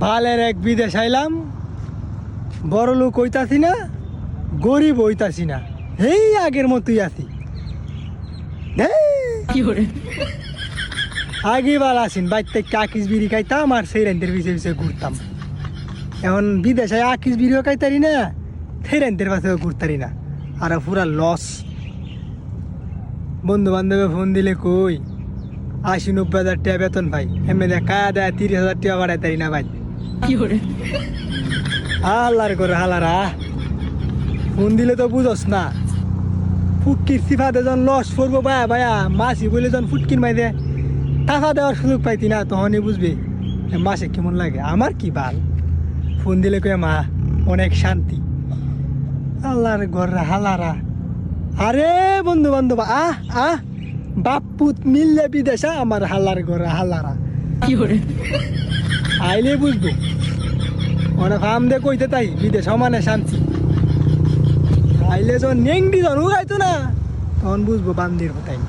বালের এক বিদেশ আইলাম, বড় লোক হইতাছি না, গরিব হইতাছি না, এই আগের মতোই আছি। আগে বাল আসিন বাইতে আকিস বিড়ি খাইতাম আর সেই রেন্টের পিছিয়ে পিছিয়ে ঘুরতাম। এখন বিদেশে আকিস বিড়িও খাইতারি না, সেই রেন্টের পাশেও ঘুরতারি না, আর পুরা লস। বন্ধু বান্ধবে ফোন দিলে কই ৮০-৯০ হাজার টাকা বেতন ভাই, এমনি কায়া দেয় ৩০ হাজার টাকা বাড়াইতারি না ভাই। হালার করে হালারা ফোন দিলে তো বুঝস না, ফুটকির সিফাতে যখন লস করবো বায়া বায়া মাসি বলে যখন ফুটকির মাইদে টাকা দেওয়ার সুযোগ পাইতি না, তখনই বুঝবি মাসে কেমন লাগে। আমার কি বাল, ফোন দিলে কয়ে মা অনেক শান্তি। আল্লাহর ঘররা হালারা, আরে বন্ধু বান্ধব বাপুত মিললে বিদেশা আমার হালার ঘররা হালারা আইলে বুঝবো। অনেক ফার্ম দিয়ে কইতে তাই বিদেশ মানে শান্তি, আইলে যখন নেংডি যখন উগাইতো না তখন বুঝবো বান্দির কোথায়।